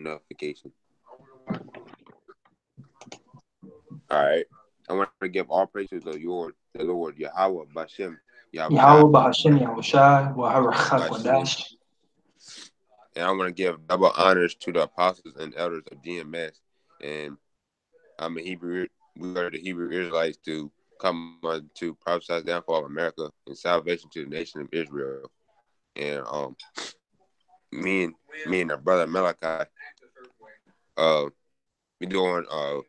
notification. All right. I want to give all praise to the Lord Yahweh Bashem Yahushai Yahweh Bahashem Yahushai Waharachak Bashem. Wadash. And I want to give double honors to the apostles and elders of GMS. And I'm a Hebrew. We are the Hebrew Israelites to come on to prophesy the downfall of America and salvation to the nation of Israel. And me and our brother Malachi, we doing a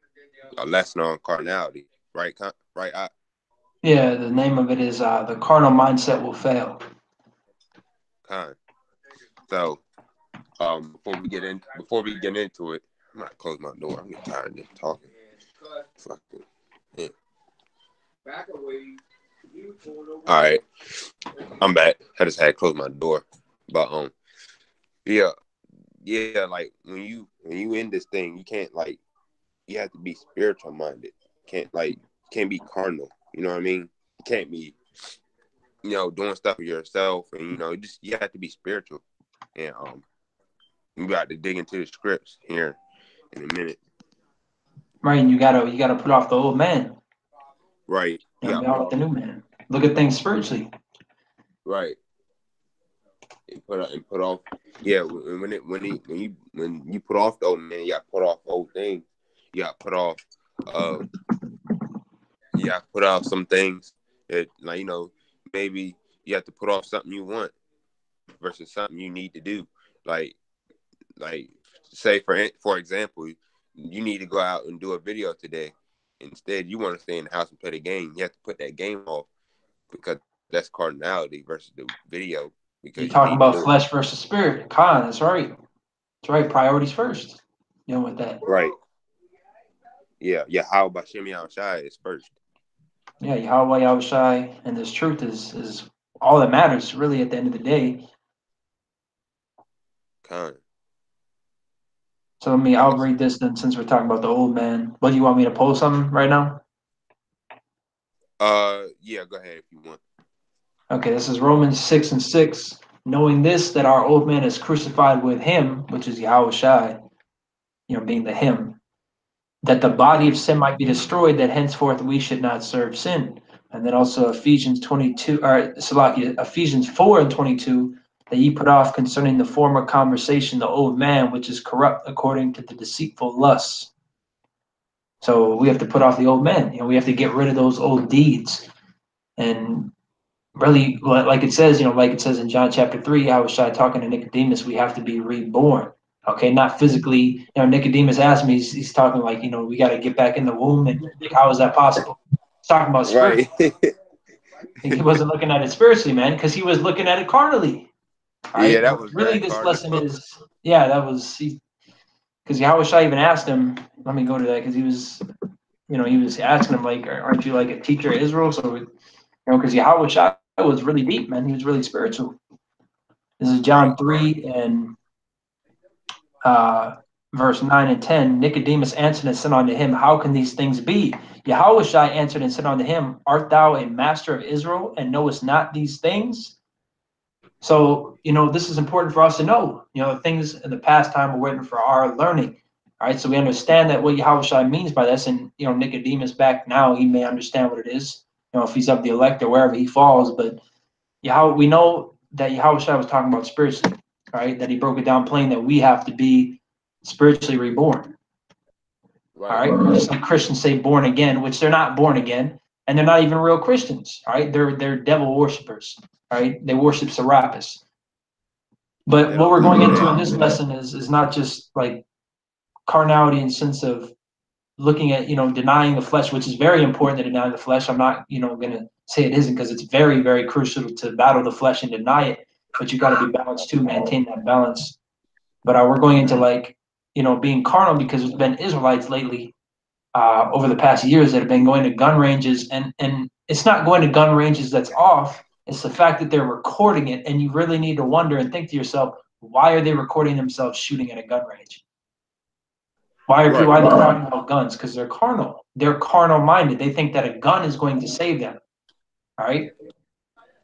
lesson on carnality, right? Right. Yeah, the name of it is The Carnal Mindset Will Fail. Kind. So, before we get into it, I'm gonna close my door. I'm getting tired of just talking. Fucking. Yeah. All right, I'm back. I just had to close my door, but yeah, like when you in this thing, you can't like you have to be spiritual minded. Can't be carnal. You know what I mean? You can't be doing stuff for yourself, and you have to be spiritual. And we got to dig into the scripts here in a minute. Right, and you gotta put off the old man. Right. Be out with the new man. Look at things spiritually. Right. And put off. Yeah. When you put off the old man, you got to put off old things. You got to put off. You got to put off some things that maybe you have to put off something you want versus something you need to do. Like say for example, you need to go out and do a video today. Instead, you want to stay in the house and play the game. You have to put that game off because that's carnality versus the video. You Because you talk need to about do it. flesh versus spirit. Khan, that's right. That's right. Priorities first. With that. Right. Yeah. How about Shemi Shai is first. Yeah, Yahweh Yahushai, and this truth is all that matters really at the end of the day. Khan. So I'll read this then since we're talking about the old man. What do you want me to post something right now? Yeah, go ahead if you want. Okay, this is Romans 6:6. Knowing this, that our old man is crucified with him, which is Yahushai, being the him, that the body of sin might be destroyed, that henceforth we should not serve sin. And then also Ephesians 4:22, that ye put off concerning the former conversation the old man, which is corrupt according to the deceitful lusts. So we have to put off the old man. We have to get rid of those old deeds. And really, like it says in John chapter 3, I was talking to Nicodemus, we have to be reborn. Okay, not physically. Nicodemus asked me, he's talking like, we got to get back in the womb. And like, how is that possible? He's talking about spirit. Right. He wasn't looking at it spiritually, man, because he was looking at it carnally. Right? Yeah, that was really bad this carnal. lesson is, that was, because Yahushua even asked him, let me go to that, because he was asking him, like, aren't you like a teacher of Israel? So, because Yahushua was really deep, man. He was really spiritual. This is John 3 and verse 9 and 10. Nicodemus answered and said unto him, how can these things be? Yahushua answered and said unto him, art thou a master of Israel and knowest not these things? So, this is important for us to know. The things in the past time are written for our learning. All right, so we understand that what Yahushua means by this, and Nicodemus back now, he may understand what it is. If he's of the elect or wherever he falls, but we know that Yahushua was talking about spiritually, right? That he broke it down plain that we have to be spiritually reborn. Right. All right, just like Christians say born again, which they're not born again, and they're not even real Christians. All right, they're devil worshippers. Right, they worship Serapis. But what we're going into in this lesson is not just like carnality in the sense of looking at denying the flesh, which is very important to deny the flesh. I'm not going to say it isn't, because it's very, very crucial to battle the flesh and deny it. But you got to be balanced too, maintain that balance. But we're going into being carnal, because there's been Israelites lately over the past years that have been going to gun ranges, and it's not going to gun ranges that's off. It's the fact that they're recording it, and you really need to wonder and think to yourself, why are they recording themselves shooting at a gun range? Why are they talking about guns? Because they're carnal. They're carnal minded. They think that a gun is going to save them. All right.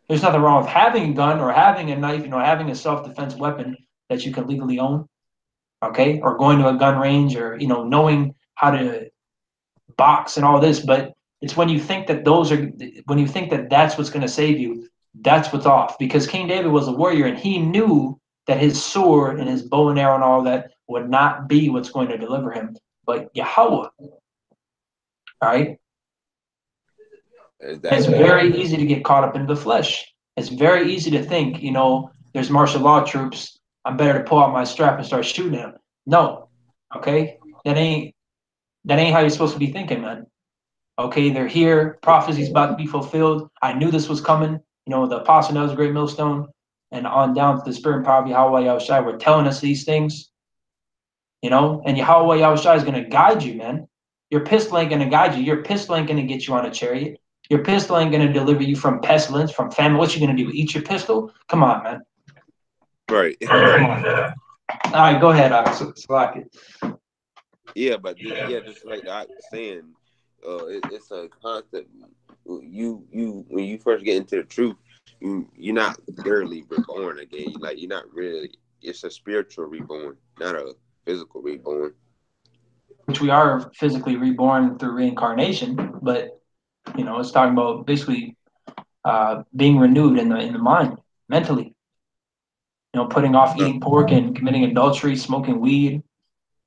There's nothing wrong with having a gun or having a knife, having a self-defense weapon that you can legally own. okay, or going to a gun range, or knowing how to box and all this. But it's when you think that that's what's going to save you, that's what's off. Because King David was a warrior, and he knew that his sword and his bow and arrow and all that would not be what's going to deliver him, but Yahweh. All right. It's very easy to get caught up in the flesh. It's very easy to think, there's martial law troops. I'm better to pull out my strap and start shooting them. No, okay, that ain't how you're supposed to be thinking, man. Okay, they're here. Prophecy's about to be fulfilled. I knew this was coming. The apostle knows a great millstone, and on down to the spirit and power of Yahweh Yahushua were telling us these things. And Yahweh Yahushua is going to guide you, man. Your pistol ain't going to guide you. Your pistol ain't going to get you on a chariot. Your pistol ain't going to deliver you from pestilence, from famine. What you going to do? Eat your pistol? Come on, man. Right. Come on. All right, go ahead, Salaki. Yeah, but just like I was saying, it's a concept. You when you first get into the truth, you're not thoroughly reborn again. Like you're not really. It's a spiritual reborn, not a physical reborn. Which we are physically reborn through reincarnation, but it's talking about basically being renewed in the mind, mentally. Putting off eating pork and committing adultery, smoking weed,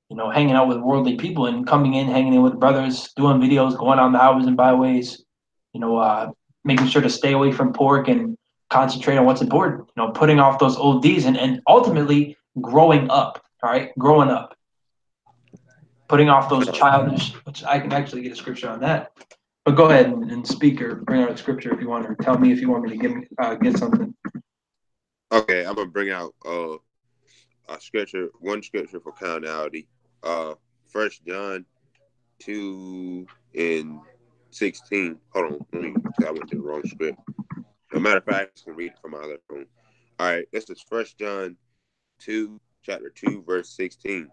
hanging out with worldly people and coming in, hanging in with brothers, doing videos, going on the highways and byways, making sure to stay away from pork and concentrate on what's important, putting off those old deeds and ultimately growing up, all right? Growing up. Putting off those childish, which I can actually get a scripture on that. But go ahead and speak or bring out a scripture if you want, or tell me if you want me to get something. Okay, I'm gonna bring out one scripture for carnality. 1 John 2:16. Hold on, I went to the wrong script. No matter of fact, I can read it from my other phone. All right, this is 1 John 2, chapter 2, verse 16.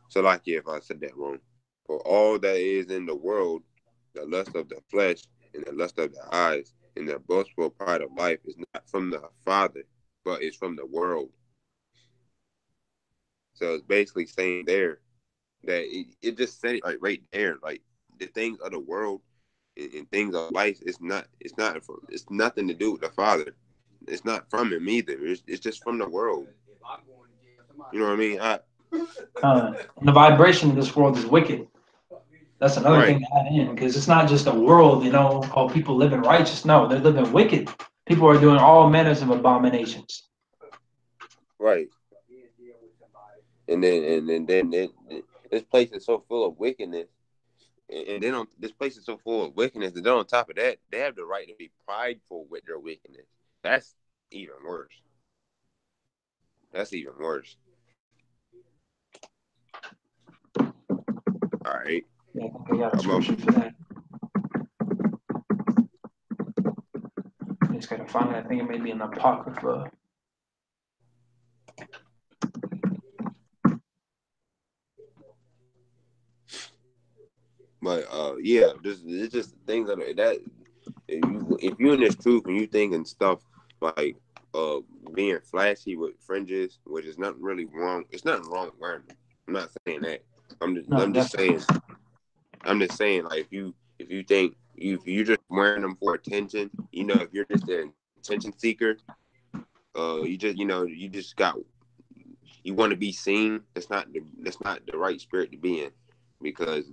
So like if I said that wrong. For all that is in the world, the lust of the flesh and the lust of the eyes and the boastful pride of life is not from the Father, but it's from the world. So it's basically saying there that it just said it like right there, like the things of the world and things of life. It's nothing to do with the Father. It's not from Him either. It's just from the world. You know what I mean? The vibration of this world is wicked. That's another thing to add in, because it's not just a world, people living righteous. No, they're living wicked. People are doing all manners of abominations. Right. And then this place is so full of wickedness. And then this place is so full of wickedness that then on top of that, they have the right to be prideful with their wickedness. That's even worse. That's even worse. All right. Yeah, I think I got a scripture for that. I just gotta find it. I think it may be in the Apocrypha. But it's just things that if you're in this truth and you thinking stuff like being flashy with fringes, which is not really wrong. It's nothing wrong with wearing them. I'm not saying that. I'm just saying like if you think if you're just wearing them for attention, if you're just an attention seeker, you want to be seen. That's not the right spirit to be in, because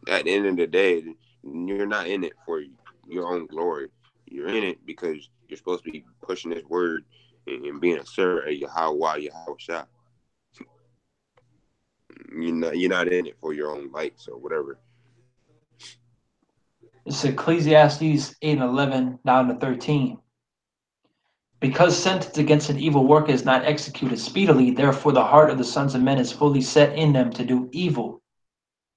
at the end of the day, you're not in it for your own glory. You're in it because you're supposed to be pushing this word and being a servant of Yahweh Yahushua. You're not in it for your own likes or whatever. It's Ecclesiastes 8:11 down to 13. Because sentence against an evil work is not executed speedily, therefore the heart of the sons of men is fully set in them to do evil.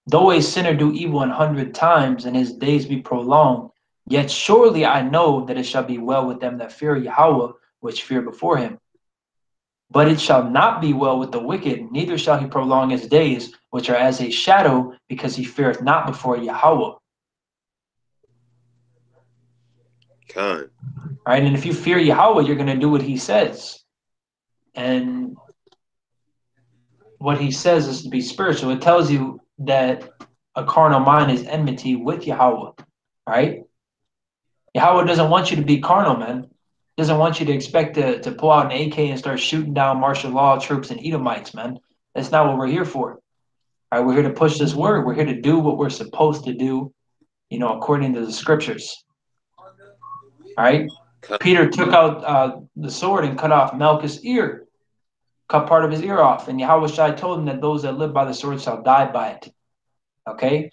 Though a sinner do evil 100 times, and his days be prolonged, yet surely I know that it shall be well with them that fear Yahweh, which fear before him. But it shall not be well with the wicked, neither shall he prolong his days, which are as a shadow, because he feareth not before Yahweh. Con. Right, and if you fear Yahweh, you're going to do what he says. And what he says is to be spiritual. It tells you that a carnal mind is enmity with Yahweh, right? Yahweh doesn't want you to be carnal, man. Doesn't want you to expect to pull out an AK and start shooting down martial law troops and Edomites, man. That's not what we're here for. All right, we're here to push this word. We're here to do what we're supposed to do, according to the scriptures. All right. Peter took out the sword and cut off Malchus' ear, cut part of his ear off. And Yahweh Shai told him that those that live by the sword shall die by it. Okay?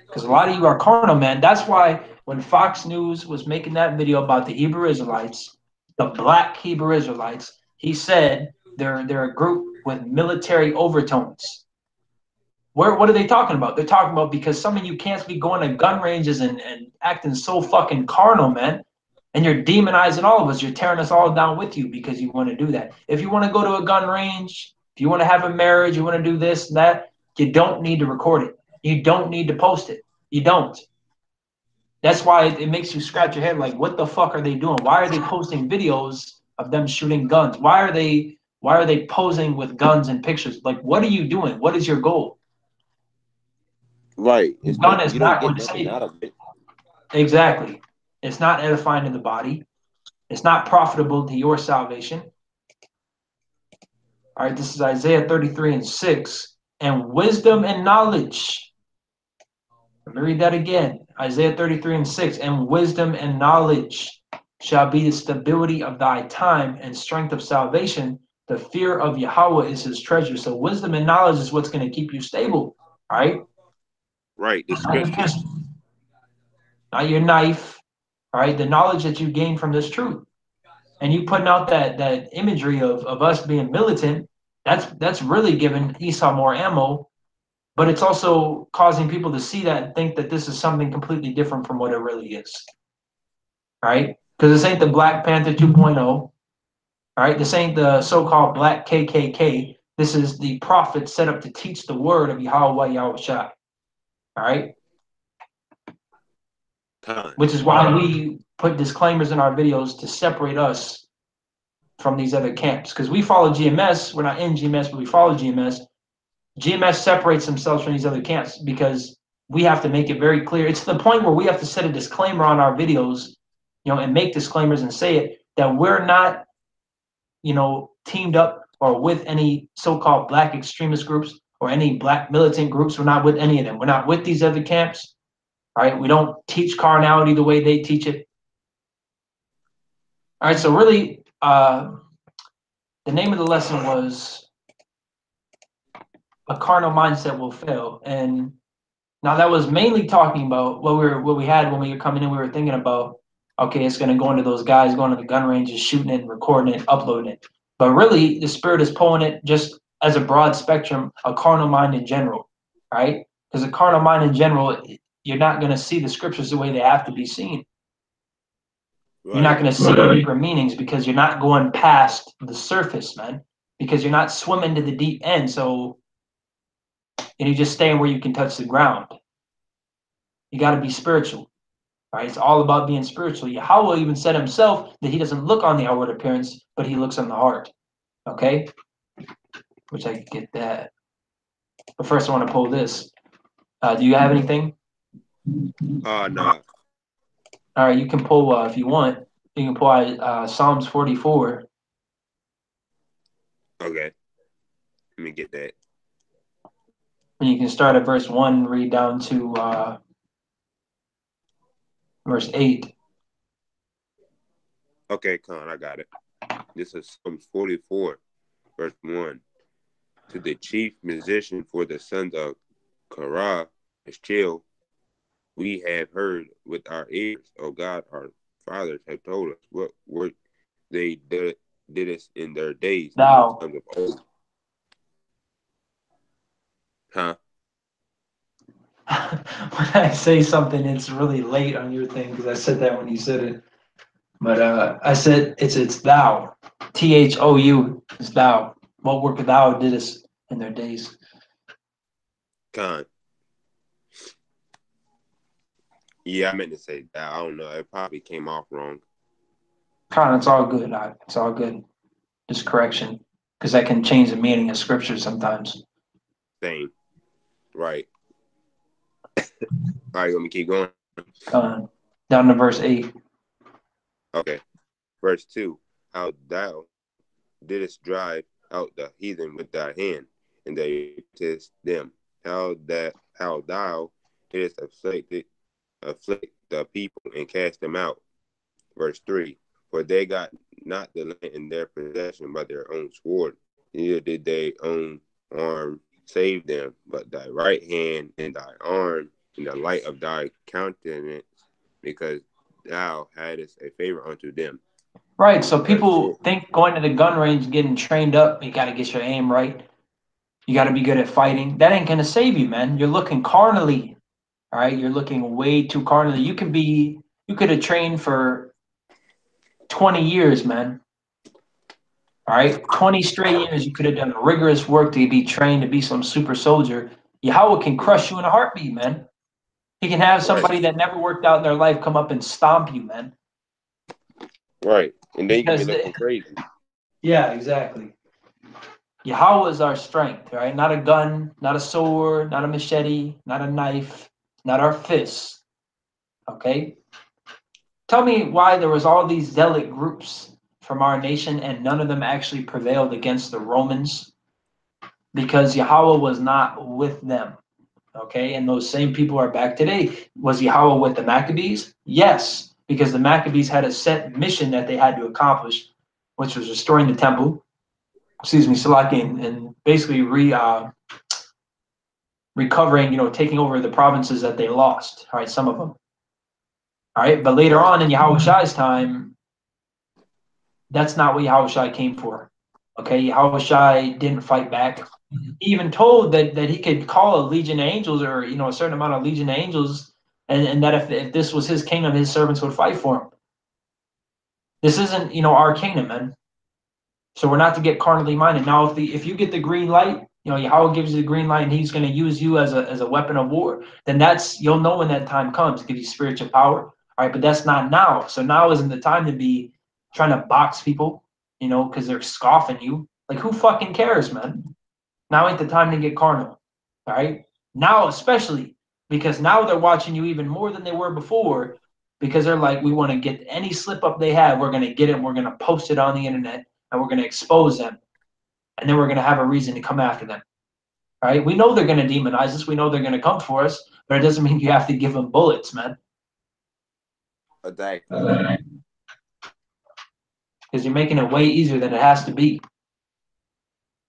Because a lot of you are carnal, man. That's why when Fox News was making that video about the Hebrew Israelites, the black Hebrew Israelites, he said they're a group with military overtones. What are they talking about? They're talking about because some of you can't be going to gun ranges and acting so fucking carnal, man. And you're demonizing all of us. You're tearing us all down with you because you want to do that. If you want to go to a gun range, if you want to have a marriage, you want to do this and that, you don't need to record it. You don't need to post it. You don't. That's why it makes you scratch your head like, what the fuck are they doing? Why are they posting videos of them shooting guns? Why are they posing with guns and pictures? Like, what are you doing? What is your goal? Right. Gun is You don't not get going to nothing save out you. of it. Exactly. It's not edifying to the body. It's not profitable to your salvation. All right, this is Isaiah 33:6. And wisdom and knowledge. Let me read that again. Isaiah 33:6. And wisdom and knowledge shall be the stability of thy time and strength of salvation. The fear of Yahweh is his treasure. So wisdom and knowledge is what's going to keep you stable. All right? Right. The scripture. Not your knife. All right? The knowledge that you gain from this truth. And you putting out that imagery of us being militant, that's really giving Esau more ammo, but it's also causing people to see that and think that this is something completely different from what it really is. Right? Because this ain't the Black Panther 2.0. All right, this ain't the so-called Black KKK. This is the prophet set up to teach the word of Yahweh Yahushua. All right? Which is why we put disclaimers in our videos to separate us from these other camps. Because we follow GMS. We're not in GMS, but we follow GMS. GMS separates themselves from these other camps because we have to make it very clear. It's to the point where we have to set a disclaimer on our videos, and make disclaimers and say it, that we're not, teamed up or with any so-called black extremist groups or any black militant groups. We're not with any of them. We're not with these other camps. All right. We don't teach carnality the way they teach it. All right. So really, the name of the lesson was a carnal mindset will fail. And now that was mainly talking about what we had when we were coming in. We were thinking about, okay, it's going to go into those guys going to the gun ranges, shooting it, recording it, uploading it. But really, the Spirit is pulling it just as a broad spectrum, a carnal mind in general, right? Because a carnal mind in general, you're not going to see the scriptures the way they have to be seen. Right. You're not going to see deeper meanings because you're not going past the surface, man, because you're not swimming to the deep end. So, and you're just staying where you can touch the ground. You got to be spiritual. Right? It's all about being spiritual. Yahweh even said himself that he doesn't look on the outward appearance, but he looks on the heart. Okay? Which I get that. But first I want to pull this. Do you have anything? No. All right, you can pull, if you want, you can pull Psalms 44. Okay. Let me get that. And you can start at verse 1 and read down to verse 8. Okay, Con, I got it. This is Psalms 44, verse 1. To the chief musician for the sons of Korah, Chill, we have heard with our ears, O God, our fathers have told us what work they did us in their days, in the times of old. Huh? When I say something, it's really late on your thing because I said that when you said it. But I said it's thou. THOU is thou. What work thou didst in their days. Con. Yeah, I meant to say that. I don't know. It probably came off wrong. Con, it's all good. It's all good. Just correction, because that can change the meaning of scripture sometimes. Same. Right. All right, you want me to keep going? Down to verse 8. Okay. Verse 2. How thou didst drive out the heathen with thy hand, and they test them. How thou didst afflict the people and cast them out. Verse 3. For they got not the land in their possession by their own sword, neither did they own arm save them, but thy right hand and thy arm in the light of thy countenance, because thou hadst a favor unto them. Right. So people think going to the gun range, getting trained up, you got to get your aim right. You got to be good at fighting. That ain't going to save you, man. You're looking carnally. All right. You're looking way too carnally. You could have trained for 20 years, man. All right. 20 straight years. You could have done rigorous work to be trained to be some super soldier. Yahweh can crush you in a heartbeat, man. He can have somebody that never worked out in their life come up and stomp you, man. Right. And then you can be looking crazy. Yeah, exactly. Yahweh is our strength, right? Not a gun, not a sword, not a machete, not a knife, not our fists. Okay? Tell me why there was all these zealot groups from our nation and none of them actually prevailed against the Romans, because Yahweh was not with them. Okay? And those same people are back today. Was Yahweh with the Maccabees? Yes, because the Maccabees had a set mission that they had to accomplish, which was restoring the temple. Salaki, and basically recovering, taking over the provinces that they lost. All right, some of them. All right, but later on in Yahushai's time, that's not what Yahushai came for. Okay, Yahushai didn't fight back. He even told that he could call a legion of angels, or a certain amount of legion of angels, and that if this was his kingdom, his servants would fight for him. This isn't our kingdom, man. So we're not to get carnally minded. Now, if you get the green light, Yahweh gives you the green light and he's going to use you as a weapon of war, then you'll know when that time comes to give you spiritual power. All right, but that's not now. So now isn't the time to be trying to box people, because they're scoffing you. Like, who fucking cares, man? Now ain't the time to get carnal. All right? Now, especially, because now they're watching you even more than they were before, because they're like, we want to get any slip up they have, we're going to get it, and we're going to post it on the internet, and we're going to expose them. And then we're going to have a reason to come after them. All right? We know they're going to demonize us. We know they're going to come for us, but it doesn't mean you have to give them bullets, man. Exactly. Because you're making it way easier than it has to be.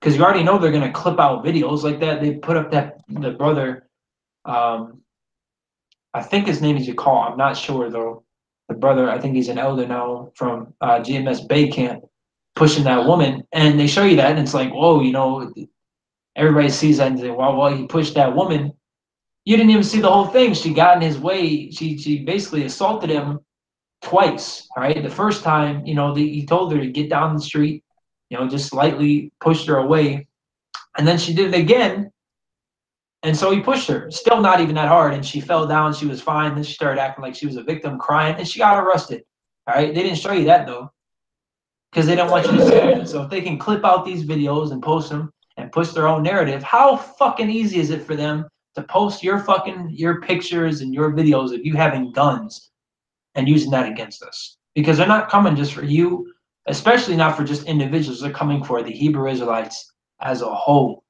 Because you already know they're going to clip out videos like that. They put up the brother, I think his name is Yakal. I'm not sure, though. The brother, I think he's an elder now from GMS Bay Camp, pushing that woman. And they show you that, and it's like, whoa, everybody sees that and say, well, he pushed that woman. You didn't even see the whole thing. She got in his way. She basically assaulted him twice, right? The first time, he told her to get down the street, just slightly pushed her away. And then she did it again. And so he pushed her, still not even that hard. And she fell down. She was fine. Then she started acting like she was a victim, crying, and she got arrested. All right. They didn't show you that, though, because they don't want you to see that. So if they can clip out these videos and post them and push their own narrative, how fucking easy is it for them to post your pictures and your videos of you having guns and using that against us? Because they're not coming just for you, especially not for just individuals. They're coming for the Hebrew Israelites as a whole.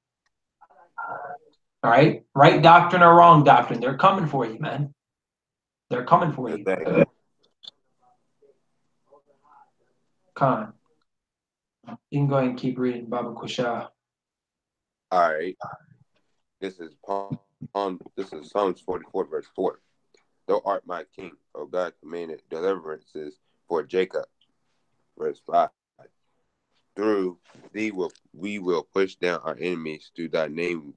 All right? Right doctrine or wrong doctrine, they're coming for you, man. They're coming for you. Exactly. Khan. You can go ahead and keep reading Baba Kusha. All right. This is Psalms 44, verse 4. Thou art my king, O God, commanded deliverances for Jacob. Verse 5. Through thee we will push down our enemies. Through thy name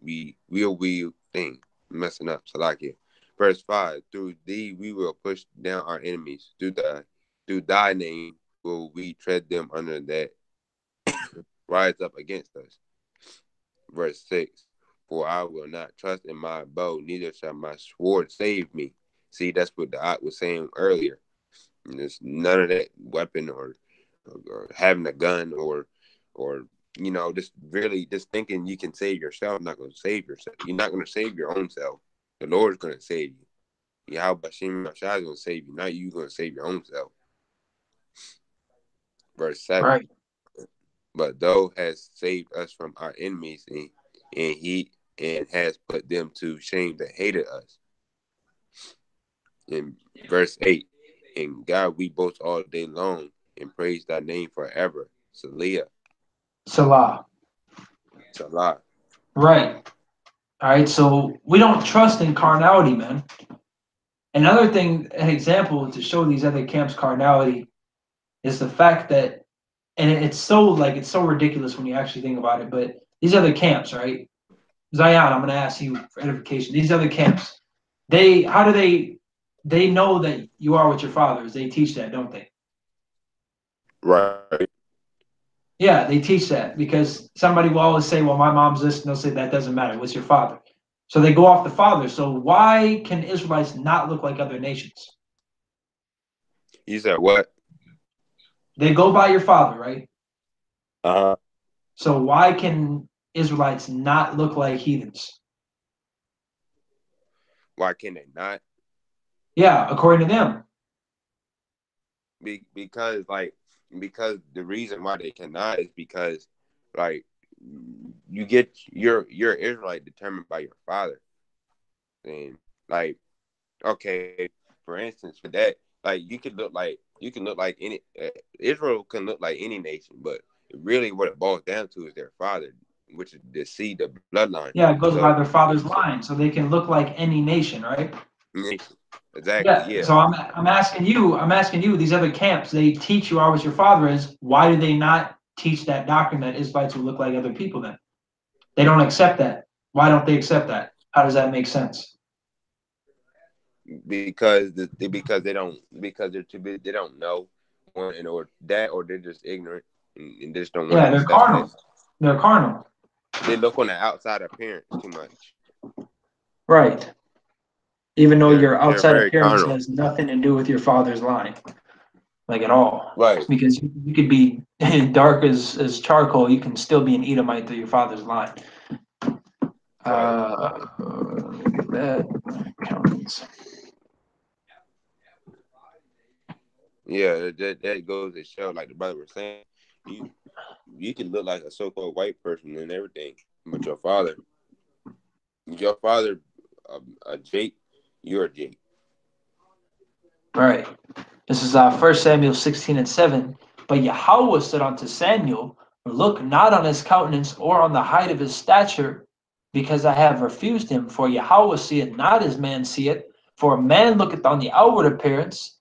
we thing. Messing up, Salakia. Verse 5. Through thee we will push down our enemies. Through thy name will we tread them under that rise up against us. Verse 6. For I will not trust in my bow, neither shall my sword save me. See, that's what the Ot was saying earlier. There's none of that weapon or or having a gun, or just really just thinking you can save yourself. Not going to save yourself. You're not going to save your own self. The Lord's going to save you. Yahweh Shem Yahshua is going to save you. Not you going to save your own self. Verse 7. Right. But thou has saved us from our enemies, and has put them to shame that hated us. In verse 8, in God we boast all day long and praise thy name forever. Salah. Salah. Salah. Right. All right. So we don't trust in carnality, man. Another thing, an example to show these other camps carnality is the fact that, and it's so ridiculous when you actually think about it, but these other camps, right? Zion, I'm going to ask you for edification. These other camps, how do they know that you are with your fathers? They teach that, don't they? Right. Yeah, they teach that because somebody will always say, well, my mom's this, and they'll say that doesn't matter. What's your father? So they go off the father. So why can Israelites not look like other nations? You said what? They go by your father, right? Uh-huh. So why can Israelites not look like heathens? Why can they not? Yeah, according to them. Because the reason why they cannot is because like you get your Israelite determined by your father. And like, okay, for instance, for that, like you can look like any Israel can look like any nation, but really what it boils down to is their father, which is the seed, the bloodline. Yeah, it goes by So, their father's line, so they can look like any nation, right? nation, exactly, Yeah. yeah. So I'm asking you, these other camps, they teach you are what your father is. Why do they not teach that doctrine that Israelites will look like other people then? They don't accept that. Why don't they accept that? How does that make sense? Because they're too big, they don't know one, and or they're just ignorant and just don't want to Yeah, they're accept that. carnal. They're carnal. They look on the outside appearance too much. Right. Even though your They're outside very appearance carnal. has nothing to do with your father's line, like at all. Right. Because you could be dark as charcoal, you can still be an Edomite through your father's line. Right. Look at that. Counts. Yeah, that goes to show, like the brother was saying, you you can look like a so-called white person and everything, but your father, a Jake, you're a Jake. Right. This is 1 Samuel 16:7. But Yahweh said unto Samuel, look not on his countenance or on the height of his stature, because I have refused him. For Yahweh seeth not as man seeth. For a man looketh on the outward appearance,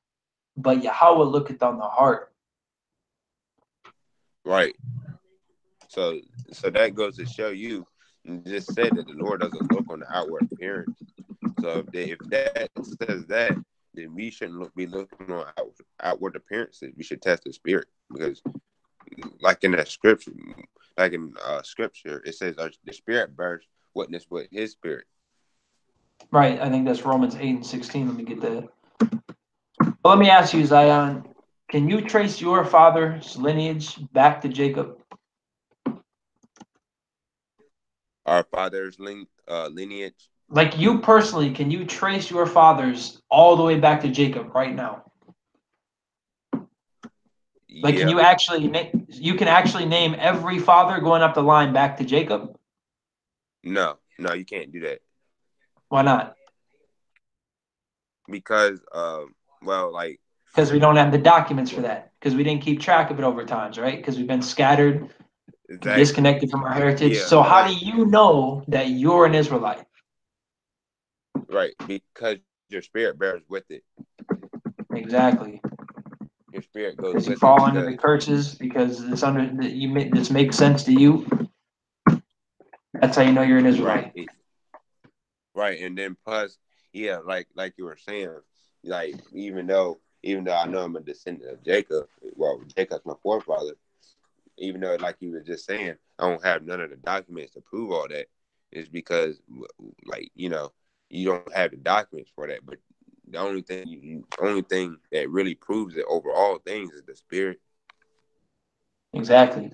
but Yahweh looketh on the heart. Right. So that goes to show you, you just said that the Lord doesn't look on the outward appearance. So if that says that, then we shouldn't be looking on outward appearances. We should test the spirit, because like in that scripture, scripture, it says the spirit bears witness with his spirit. Right. I think that's Romans 8:16. Let me get that. Well, let me ask you, Zion, can you trace your father's lineage back to Jacob? Our father's lineage. Like you personally, can you trace your fathers all the way back to Jacob right now? Like, can Yeah. you actually you can actually name every father going up the line back to Jacob? No, you can't do that, Why not? because well, like, Because we don't have the documents for that. Because we didn't keep track of it over times, right? Because we've been scattered and exactly. disconnected from our heritage. Yeah, So how but do you know that you're an Israelite? right, because your spirit bears with it. Exactly. Your spirit goes Because you with it, fall under because the curses. Because it's under this makes sense to you. That's how you know you're an right, Israelite. right, and then plus, yeah, like you were saying, like even though I know I'm a descendant of Jacob, well, Jacob's my forefather. Even though, like you were just saying, I don't have none of the documents to prove all that, is because, like, you don't have the documents for that. But the only thing that really proves it over all things is the spirit. Exactly.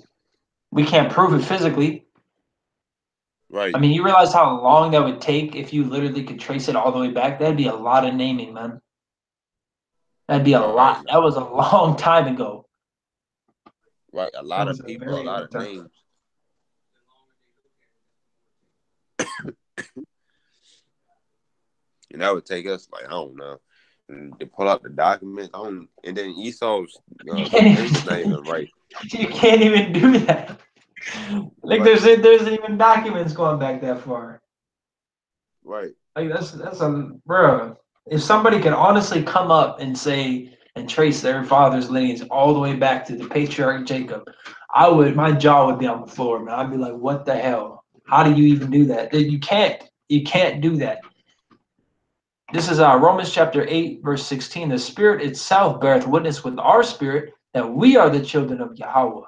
We can't prove it physically. Right. I mean, you realize how long that would take if you literally could trace it all the way back? That'd be a lot of naming, man. That'd be a Right. lot. That was a long time ago. Right. A That lot was of a people, a very lot long of time. names. And that would take us like, I don't know. And to pull out the documents, and then Esau's You can't name is not even, even right. you can't even do that. Like Right. there's even documents going back that far. Right. Like that's a bro. If somebody could honestly come up and say and trace their father's lineage all the way back to the patriarch Jacob, my jaw would be on the floor, man. I'd be like, what the hell? How do you even do that? You can't. You can't do that. This is Romans chapter 8, verse 16. The Spirit itself beareth witness with our spirit that we are the children of Yahweh.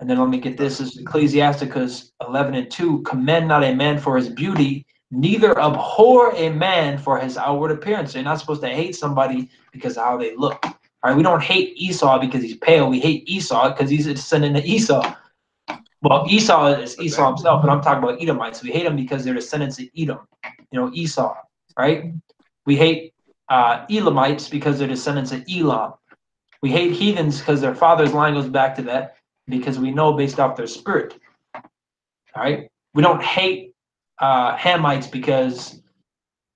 And then let me get this. This is Ecclesiasticus 11:2. Commend not a man for his beauty, neither abhor a man for his outward appearance. So you're not supposed to hate somebody because of how they look. All right, we don't hate Esau because he's pale. We hate Esau because he's a descendant of Esau. Well, Esau is Esau himself, but I'm talking about Edomites. We hate them because they're descendants of Edom. Esau, right? We hate Elamites because they're descendants of Elam. We hate heathens because their father's line goes back to that, because we know based off their spirit. All right. We don't hate Hamites because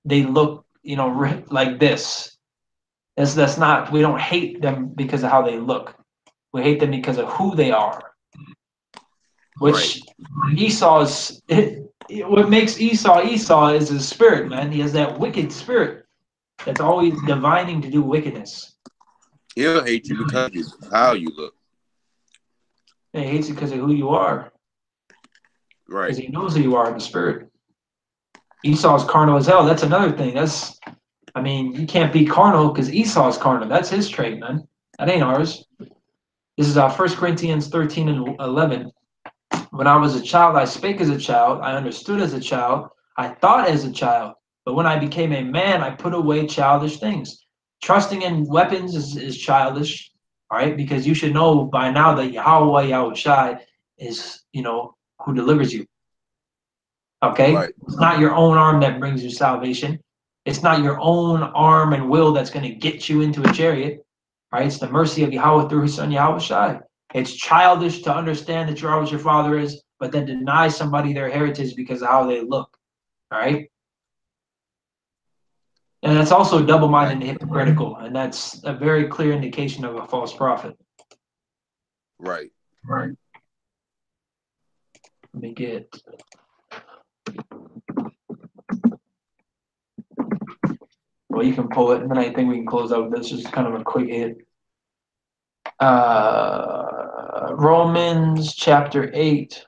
they look, like this. That's not. We don't hate them because of how they look. We hate them because of who they are. Which Esau's. What makes Esau is his spirit, man. He has that wicked spirit that's always divining to do wickedness. He'll hate you because of how you look. And he hates you because of who you are. Right. Because he knows who you are in the spirit. Esau's carnal as hell. That's another thing. You can't be carnal because Esau's carnal. That's his trait, man. That ain't ours. This is 1 Corinthians 13 and 11. When I was a child, I spake as a child. I understood as a child. I thought as a child. But when I became a man, I put away childish things. Trusting in weapons is childish, all right? Because you should know by now that Yahweh Yahushai is, who delivers you. Okay? Right. It's not your own arm that brings you salvation. It's not your own arm and will that's going to get you into a chariot. Right? It's the mercy of Yahweh through his son Yahushai. It's childish to understand that you're always your father is, but then deny somebody their heritage because of how they look. All right? And that's also double-minded and hypocritical, and that's a very clear indication of a false prophet. Right. Right. Let me get. Well, you can pull it, and then I think we can close out. This is kind of a quick hit. Romans chapter 8,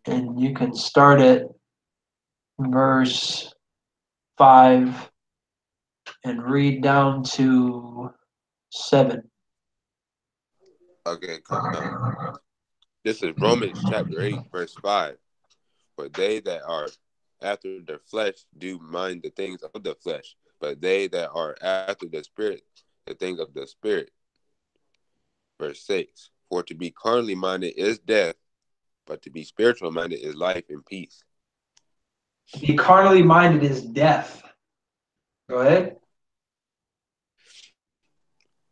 and you can start at verse 5 and read down to 7. Okay. This is Romans chapter 8, verse 5. For they that are after the flesh do mind the things of the flesh, but they that are after the spirit, the things of the spirit. Verse 6. For to be carnally minded is death, but to be spiritual minded is life and peace. To be carnally minded is death. Go ahead.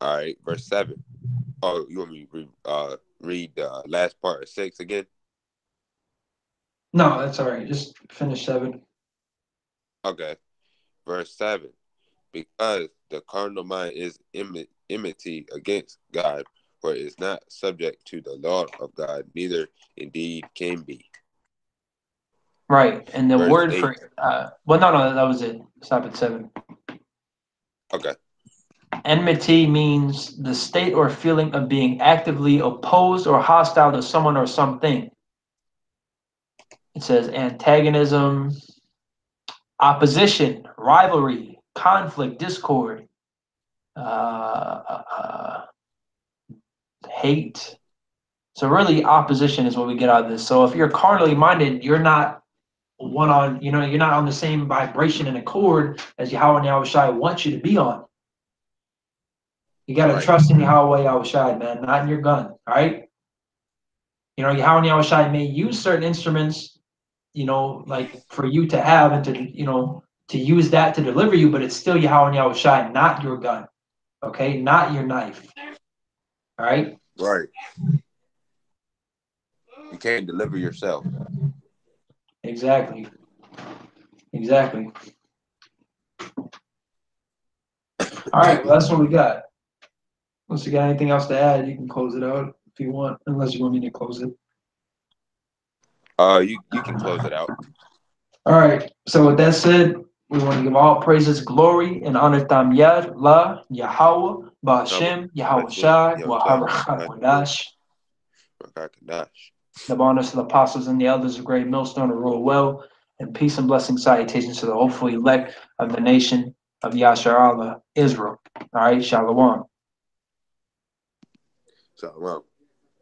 All right, verse 7. Oh, you want me to read the last part of 6 again? No, that's all right. Just finish 7. Okay. Verse 7. Because the carnal mind is enmity against God, for it is not subject to the law of God, neither indeed can be. Right. And the Verse word 8. for, no, that was it. Stop at 7. Okay. Enmity means the state or feeling of being actively opposed or hostile to someone or something. It says antagonism, opposition, rivalry, conflict, discord, hate. So really, opposition is what we get out of this. So if you're carnally minded, you're not you're not on the same vibration and accord as Yahweh and Yahushua wants you to be on. You got to Right. trust in Yahweh Yahushai, man, not in your gun. All right. You know, Yahweh Yahushai may use certain instruments, you know, like for you to have and to, you know, to use that to deliver you, but it's still Yahweh Yahushai, not your gun. Okay, not your knife. All right. Right. You can't deliver yourself. Exactly. Exactly. All right. Well, that's what we got. Unless you got anything else to add, you can close it out if you want. Unless you want me to close it. You can close it out. All right. So with that said, we want to give all praises, glory, and honor Tam Yad, La, Yahweh, Ba'ashem, Yahweh Shai, Waharach Wadash. The bonus to the apostles and the elders of Great Millstone to rule well, and peace and blessing salutations to the hopeful elect of the nation of Yashar Allah, Israel. All right, Shalom. Shalom.